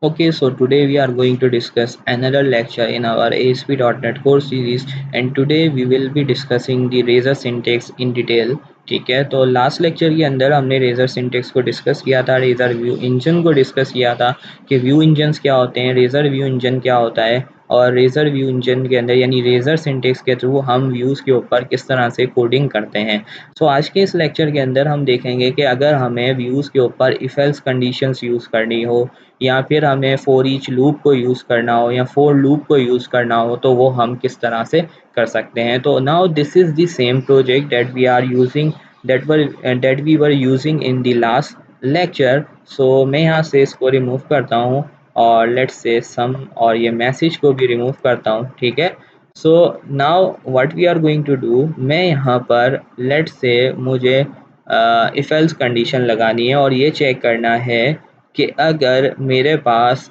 Okay, so today we are going to discuss another lecture in our ASP.NET course series, and today we will be discussing the Razor syntax in detail. ठीक है, तो last lecture के अंदर हमने razor syntax को discuss किया था, razor view engine को डिस्कस किया था कि व्यू इंजन्स क्या होते हैं, रेजर व्यू इंजन क्या होता है, और रेजर व्यू इंजन के अंदर यानी रेजर सिंटेक्स के थ्रू हम व्यूज़ के ऊपर किस तरह से कोडिंग करते हैं। सो आज के इस लेक्चर के अंदर हम देखेंगे कि अगर हमें व्यूज़ के ऊपर इफ एल्स कंडीशंस यूज़ करनी हो, या फिर हमें फॉर ईच लूप को यूज़ करना हो या फॉर लूप को यूज़ करना हो, तो वो हम किस तरह से कर सकते हैं। तो now this is the same project that we are using that we were using in the last lecture. So मैं यहाँ से इसको रिमूव करता हूँ और लेट्स से सम और ये मैसेज को भी रिमूव करता हूँ। ठीक है, so now what we are going to do, मैं यहाँ पर लेट्स से मुझे इफ एल्स कंडीशन लगानी है और ये चेक करना है कि अगर मेरे पास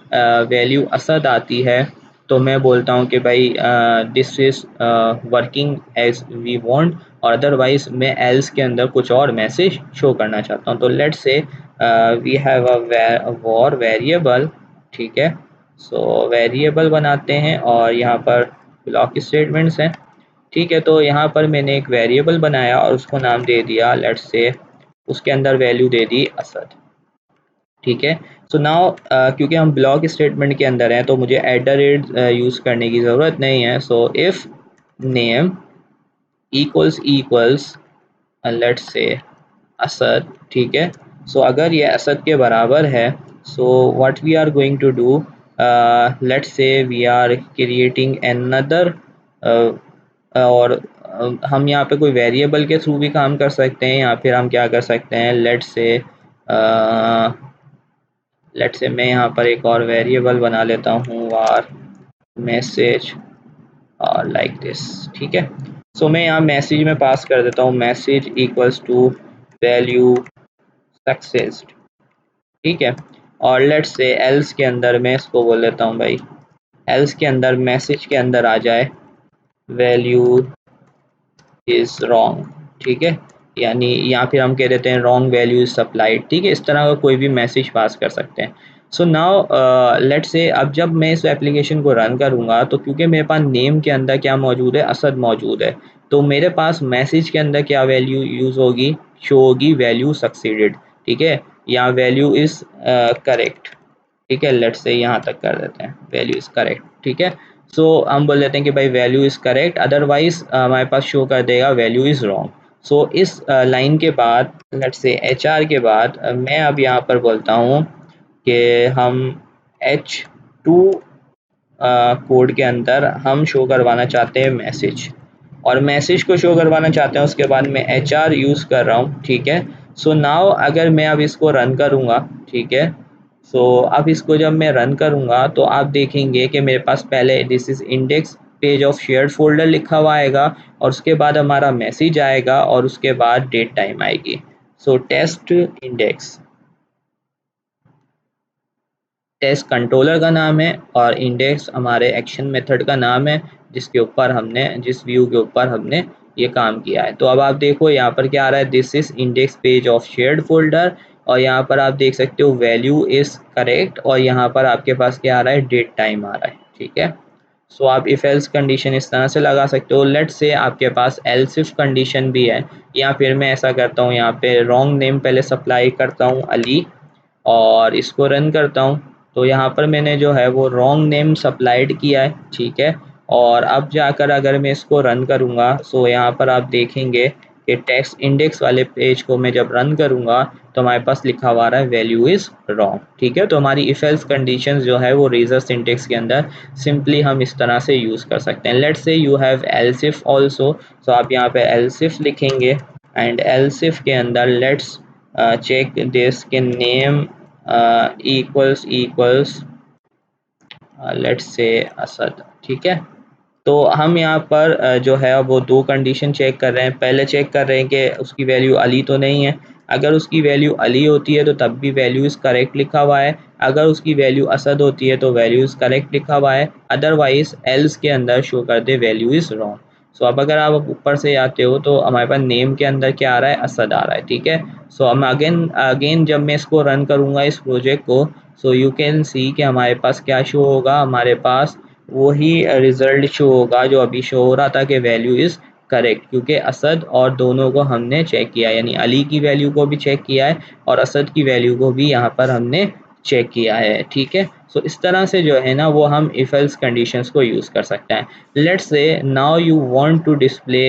वैल्यू असद आती है तो मैं बोलता हूँ कि भाई this is working as we want, और अदरवाइज मैं एल्स के अंदर कुछ और मैसेज शो करना चाहता हूँ। तो let's say we have a var variable. ठीक है, सो वेरिएबल बनाते हैं और यहाँ पर ब्लॉक स्टेटमेंट्स हैं। ठीक है, तो यहाँ पर मैंने एक वेरिएबल बनाया और उसको नाम दे दिया लेट्स से, उसके अंदर वैल्यू दे दी असद। ठीक है, सो नाउ क्योंकि हम ब्लॉक स्टेटमेंट के अंदर हैं तो मुझे एट द रेट यूज़ करने की ज़रूरत नहीं है। So if name equals let's say Asad. ठीक है, सो अगर ये असद के बराबर है, so what we are going to do, let's say we are creating another, और हम यहाँ पे कोई वेरिएबल के थ्रू भी काम कर सकते हैं, या फिर हम क्या कर सकते हैं, लेट्स से मैं यहाँ पर एक और वेरिएबल बना लेता हूँ वार मैसेज और लाइक दिस। ठीक है, सो मैं यहाँ मैसेज में पास कर देता हूँ मैसेज इक्वल्स टू वैल्यू सक्सेस्ड। ठीक है, और लेट्स से एल्स के अंदर मैं इसको बोल देता हूँ भाई, एल्स के अंदर मैसेज के अंदर आ जाए वैल्यू इज रॉन्ग। ठीक है, यानी या फिर हम कह देते हैं रॉन्ग वैल्यू इज सप्लाइड। ठीक है, इस तरह का कोई भी मैसेज पास कर सकते हैं। सो नाउ लेट्स से अब जब मैं इस एप्लीकेशन को रन करूँगा तो क्योंकि मेरे पास नेम के अंदर क्या मौजूद है, असद मौजूद है, तो मेरे पास मैसेज के अंदर क्या वैल्यू यूज़ होगी, शो होगी वैल्यू सक्सीडेड। ठीक है, या वैल्यू इज़ करेक्ट। ठीक है, लेट्स से यहाँ तक कर देते हैं वैल्यू इज़ करेक्ट। ठीक है, सो हम बोल देते हैं कि भाई वैल्यू इज़ करेक्ट, अदरवाइज हमारे पास शो कर देगा वैल्यू इज़ रॉन्ग। सो इस लाइन के बाद लेट्स से HR के बाद मैं अब यहाँ पर बोलता हूँ कि हम H2 कोड के अंदर हम शो करवाना चाहते हैं मैसेज, और मैसेज को शो करवाना चाहते हैं, उसके बाद मैं HR यूज़ कर रहा हूँ। ठीक है, सो नाउ अगर मैं अब इसको रन करूँगा, ठीक है, सो अब इसको जब मैं रन करूँगा तो आप देखेंगे कि मेरे पास पहले this is index page of shared folder लिखा हुआ आएगा, और उसके बाद हमारा मैसेज आएगा, और उसके बाद डेट टाइम आएगी। सो टेस्ट इंडेक्स टेस्ट कंट्रोलर का नाम है और इंडेक्स हमारे एक्शन मेथड का नाम है, जिसके ऊपर हमने जिस व्यू के ऊपर हमने ये काम किया है। तो अब आप देखो यहाँ पर क्या आ रहा है, this is index page of shared folder, और यहाँ पर आप देख सकते हो वैल्यू इज करेक्ट, और यहाँ पर आपके पास क्या आ रहा है, डेट टाइम आ रहा है। ठीक है, सो आप इफ एल्स कंडीशन इस तरह से लगा सकते हो। लेट्स से आपके पास एल्स इफ कंडीशन भी है, या फिर मैं ऐसा करता हूँ यहाँ पे रॉन्ग नेम पहले सप्लाई करता हूँ अली, और इसको रन करता हूँ। तो यहाँ पर मैंने जो है वो रॉन्ग नेम सप्लाइड किया है। ठीक है, और अब जाकर अगर मैं इसको रन करूँगा, सो यहाँ पर आप देखेंगे कि टेक्स्ट इंडेक्स वाले पेज को मैं जब रन करूँगा तो हमारे पास लिखा हुआ रहा है वैल्यू इज़ रॉन्ग। ठीक है, तो हमारी इफ एल्स कंडीशन जो है वो रेजर सिंटेक्स के अंदर सिंपली हम इस तरह से यूज़ कर सकते हैं। Let's say you have else if also, तो आप यहाँ पे एल्स इफ लिखेंगे, एंड एल्स इफ के अंदर लेट्स चेक दिस के name equals let's say Asad. ठीक है, तो हम यहाँ पर जो है वो दो कंडीशन चेक कर रहे हैं। पहले चेक कर रहे हैं कि उसकी वैल्यू अली तो नहीं है। अगर उसकी वैल्यू अली होती है तो तब भी वैल्यू इज़ करेक्ट लिखा हुआ है, अगर उसकी वैल्यू असद होती है तो वैल्यू इज़ करेक्ट लिखा हुआ है, अदरवाइज एल्स के अंदर शो कर दे वैल्यू इज़ रॉन्ग। सो अब अगर आप ऊपर से आते हो तो हमारे पास नेम के अंदर क्या आ रहा है, असद आ रहा है, ठीक है। सो हम अगेन अगेन जब मैं इसको रन करूँगा इस प्रोजेक्ट को, सो यू कैन सी कि हमारे पास क्या शो होगा, हमारे पास वही रिजल्ट शो होगा जो अभी शो हो रहा था कि वैल्यू इज़ करेक्ट, क्योंकि असद और दोनों को हमने चेक किया, यानी अली की वैल्यू को भी चेक किया है और असद की वैल्यू को भी यहाँ पर हमने चेक किया है, ठीक है। सो इस तरह से जो है ना वो हम इफ एल्स कंडीशंस को यूज़ कर सकते हैं। Let's say now you want to display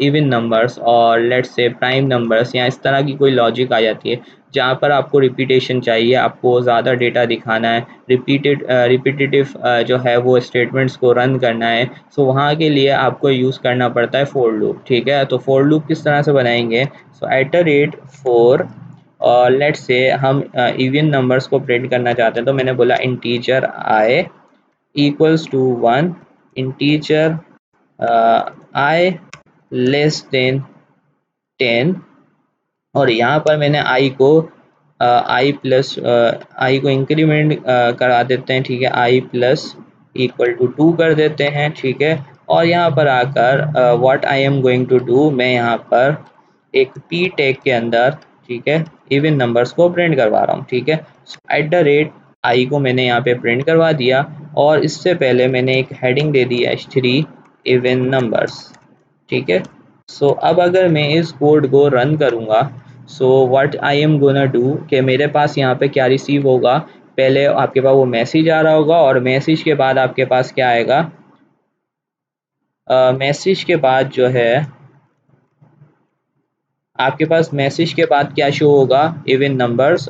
even numbers और लेट्स से प्राइम नंबर्स, या इस तरह की कोई लॉजिक आ जाती है जहाँ पर आपको रिपीटेशन चाहिए, आपको ज़्यादा डेटा दिखाना है, रिपीटेटिव जो है वो स्टेटमेंट्स को रन करना है। सो वहाँ के लिए आपको यूज़ करना पड़ता है फोर लूप, ठीक है। तो फोर लूप किस तरह से बनाएंगे, सो एट द रेट फोर, और लेट्स से हम इवन नंबर्स को प्रिंट करना चाहते हैं, तो मैंने बोला integer i equals to one, integer i less than 10, और यहाँ पर मैंने आई को आई प्लस आई को इंक्रीमेंट करा देते हैं, ठीक है, आई प्लस इक्वल टू 2 कर देते हैं, ठीक है। और यहाँ पर आकर what I am going to do, मैं यहाँ पर एक पी टैग के अंदर, ठीक है, इवन नंबर्स को प्रिंट करवा रहा हूँ, ठीक है। एट द रेट आई को मैंने यहाँ पे प्रिंट करवा दिया, और इससे पहले मैंने एक हेडिंग दे दी H3 इवन नंबर्स, ठीक है। सो अब अगर मैं इस कोड को रन करूँगा, so what I am gonna do कि मेरे पास यहाँ पे क्या रिसीव होगा, पहले आपके पास वो मैसेज आ रहा होगा, और मैसेज के बाद आपके पास क्या आएगा, मैसेज के बाद जो है आपके पास मैसेज के बाद क्या शो होगा, even numbers,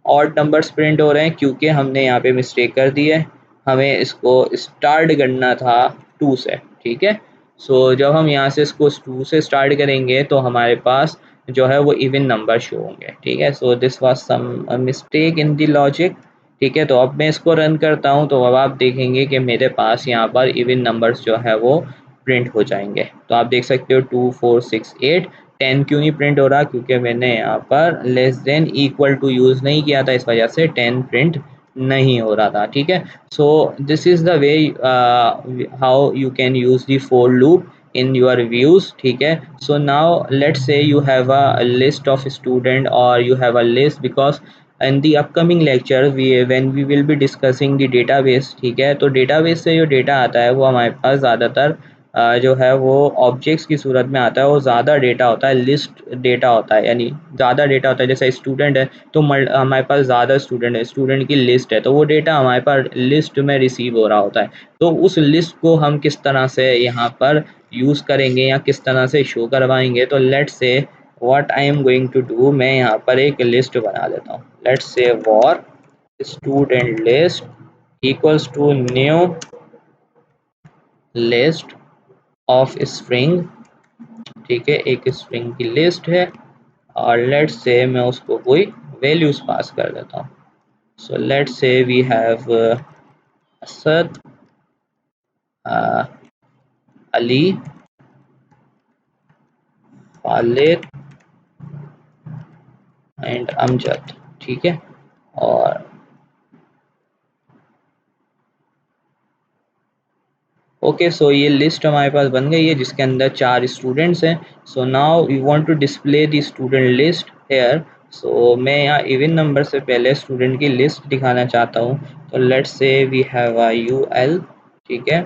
odd numbers print हो रहे हैं क्योंकि हमने यहाँ पे मिस्टेक कर दी है, हमें इसको स्टार्ट करना था 2 से, ठीक है। सो जब हम यहाँ से इसको 2 से स्टार्ट करेंगे तो हमारे पास जो है वो इवन नंबर शो होंगे, ठीक है। So this was some mistake in the logic, ठीक है। तो अब मैं इसको रन करता हूँ, तो अब आप देखेंगे कि मेरे पास यहाँ पर इवन नंबर्स जो है वो प्रिंट हो जाएंगे। तो आप देख सकते हो 2 4 6 8, 10 क्यों नहीं प्रिंट हो रहा, क्योंकि मैंने यहाँ पर less than equal to use नहीं किया था, इस वजह से 10 प्रिंट नहीं हो रहा था, ठीक है। So this is the way how you can use the for loop in your views, ठीक है। So now let's say you have a list of student, or you have a list, because in the upcoming lecture when we will be discussing the database, ठीक है। तो database से जो data आता है वो हमारे पास ज़्यादातर जो है वो ऑब्जेक्ट्स की सूरत में आता है, वो ज़्यादा डेटा होता है, लिस्ट डेटा होता है, यानी ज़्यादा डेटा होता है। जैसे स्टूडेंट है तो हमारे पास ज़्यादा स्टूडेंट है, स्टूडेंट की लिस्ट है, तो वो डेटा हमारे पास लिस्ट में रिसीव हो रहा होता है। तो उस लिस्ट को हम किस तरह से यहाँ पर यूज़ करेंगे या किस तरह से शो करवाएंगे, तो let's say what I am going to do, मैं यहाँ पर एक लिस्ट बना लेता हूँ। Let's say var student list equals to new list of string, ठीक है, एक स्ट्रिंग की लिस्ट है, और लेट्स से मैं उसको कोई वैल्यूज पास कर देता हूँ। So let's say we have Asad, Ali, Khalid and Amjad, ठीक है। और ओके, सो ये लिस्ट हमारे पास बन गई है जिसके अंदर 4 स्टूडेंट्स हैं। So now we want to display the student list here. So मैं यहाँ इवन नंबर से पहले स्टूडेंट की लिस्ट दिखाना चाहता हूँ, तो let's say we have a UL, ठीक है,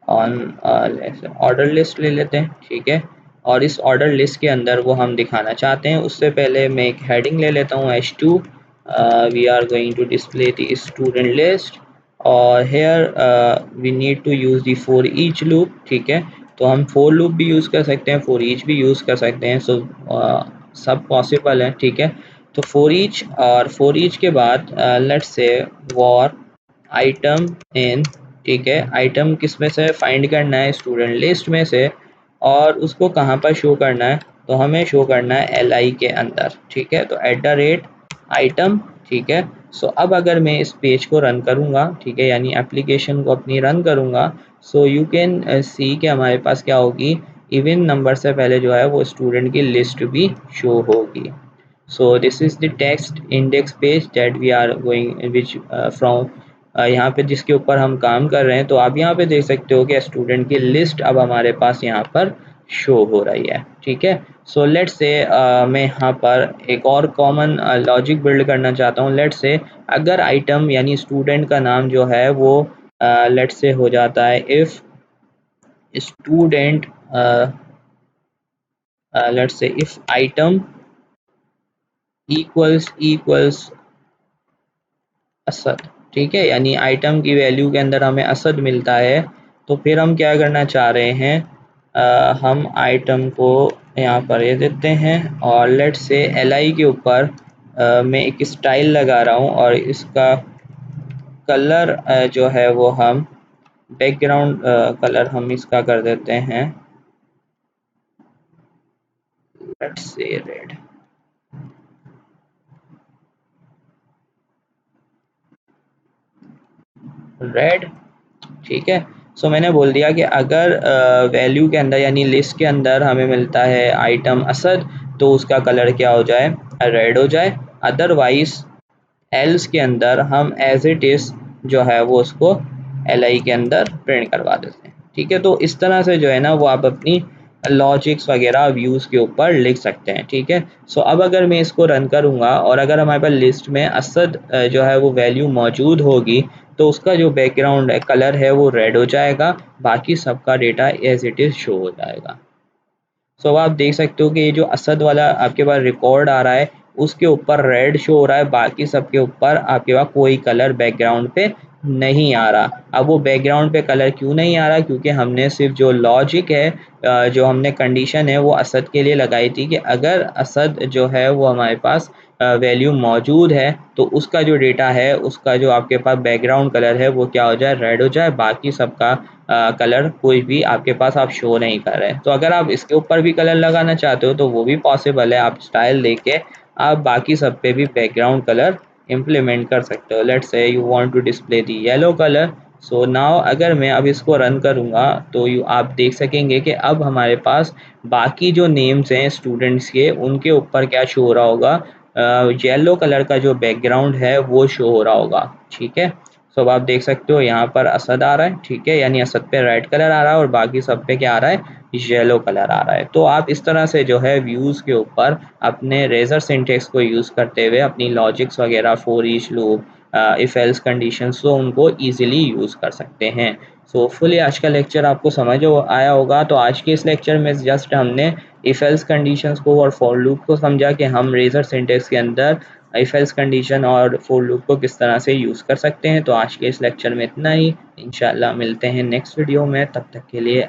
ऑन ऑर्डर लिस्ट ले लेते हैं, ठीक है। और इस ऑर्डर लिस्ट के अंदर वो हम दिखाना चाहते हैं, उससे पहले मैं एक हेडिंग ले लेता हूँ H2, we are going to display the student list, और here we need to use the for each loop, ठीक है। तो हम फॉर लूप भी यूज़ कर सकते हैं, फॉर ईच भी यूज़ कर सकते हैं, सो सब पॉसिबल है, ठीक है। तो फॉर ईच, और फॉर ईच के बाद लेट्स से वॉर आइटम इन, ठीक है, आइटम किस में से फाइंड करना है, स्टूडेंट लिस्ट में से, और उसको कहाँ पर शो करना है, तो हमें शो करना है LI के अंदर, ठीक है। तो एट द रेट आइटम, ठीक है। सो अब अगर मैं इस पेज को रन करूँगा, ठीक है, यानी एप्लीकेशन को अपनी रन करूँगा, सो यू कैन सी कि हमारे पास क्या होगी, इवन नंबर से पहले जो है वो स्टूडेंट की लिस्ट भी शो होगी। So this is the text index page that we are going which from यहाँ पे जिसके ऊपर हम काम कर रहे हैं, तो आप यहाँ पे देख सकते हो कि स्टूडेंट की लिस्ट अब हमारे पास यहाँ पर शो हो रही है। ठीक है, सो लेट्स से मैं यहाँ पर एक और कॉमन लॉजिक बिल्ड करना चाहता हूँ। लेट्स से अगर आइटम यानी स्टूडेंट का नाम जो है वो लेट्स से हो जाता है if student let's say if item equals Asad. ठीक है, यानी आइटम की वैल्यू के अंदर हमें असद मिलता है, तो फिर हम क्या करना चाह रहे हैं, हम आइटम को यहाँ पर ये देते हैं और लेट्स से एल के ऊपर मैं एक स्टाइल लगा रहा हूँ और इसका कलर जो है वो हम बैकग्राउंड कलर हम इसका कर देते हैं लेट्स से रेड। रेड, ठीक है। सो मैंने बोल दिया कि अगर वैल्यू के अंदर यानी लिस्ट के अंदर हमें मिलता है आइटम असद, तो उसका कलर क्या हो जाए, रेड हो जाए। अदरवाइज एल्स के अंदर हम एज इट इज़ जो है वो उसको एल आई के अंदर प्रिंट करवा देते हैं। ठीक है, तो इस तरह से जो है ना वो आप अपनी लॉजिक्स वगैरह व्यूज़ के ऊपर लिख सकते हैं। ठीक है, सो अब अगर मैं इसको रन करूँगा और अगर हमारे पास लिस्ट में असद जो है वो वैल्यू मौजूद होगी, तो उसका जो बैकग्राउंड है कलर है वो रेड हो जाएगा, बाकी सबका data as it is show हो जाएगा। सो अब आप देख सकते हो कि ये जो असद वाला आपके पास रिकॉर्ड आ रहा है उसके ऊपर रेड शो हो रहा है, बाकी सबके ऊपर आपके पास कोई कलर बैकग्राउंड पे नहीं आ रहा। अब वो बैकग्राउंड पे कलर क्यों नहीं आ रहा, क्योंकि हमने सिर्फ जो लॉजिक है जो हमने कंडीशन है वो असद के लिए लगाई थी कि अगर असद जो है वो हमारे पास वैल्यू मौजूद है तो उसका जो डेटा है उसका जो आपके पास बैकग्राउंड कलर है वो क्या हो जाए, रेड हो जाए, बाकी सबका कलर कोई भी आपके पास आप शो नहीं कर रहे हैं। तो अगर आप इसके ऊपर भी कलर लगाना चाहते हो तो वो भी पॉसिबल है, आप स्टाइल देके आप बाकी सब पे भी बैकग्राउंड कलर इम्प्लीमेंट कर सकते हो। Let's say you want to display the yellow colour, so now अगर मैं अब इसको रन करूँगा तो यू आप देख सकेंगे कि अब हमारे पास बाकी जो नेम्स हैं स्टूडेंट्स के उनके ऊपर क्या शो हो रहा होगा, येलो कलर का जो बैकग्राउंड है वो शो हो रहा होगा। ठीक है, सो अब आप देख सकते हो यहाँ पर असद आ रहा है। ठीक है, यानी असद पे रेड कलर आ रहा है और बाकी सब पे क्या आ रहा है, येलो कलर आ रहा है। तो आप इस तरह से जो है व्यूज़ के ऊपर अपने रेजर सिंटेक्स को यूज़ करते हुए अपनी लॉजिक्स वगैरह for each loop if else condition तो उनको ईजिली यूज़ कर सकते हैं। सो होपफुली आज का लेक्चर आपको समझ आया होगा। तो आज के इस लेक्चर में जस्ट हमने इफ एल्स कंडीशंस को और फॉर लूप को समझा कि हम रेजर सिंटेक्स के अंदर इफ एल्स कंडीशन और फॉर लूप को किस तरह से यूज़ कर सकते हैं। तो आज के इस लेक्चर में इतना ही, इंशाल्लाह मिलते हैं नेक्स्ट वीडियो में, तब तक के लिए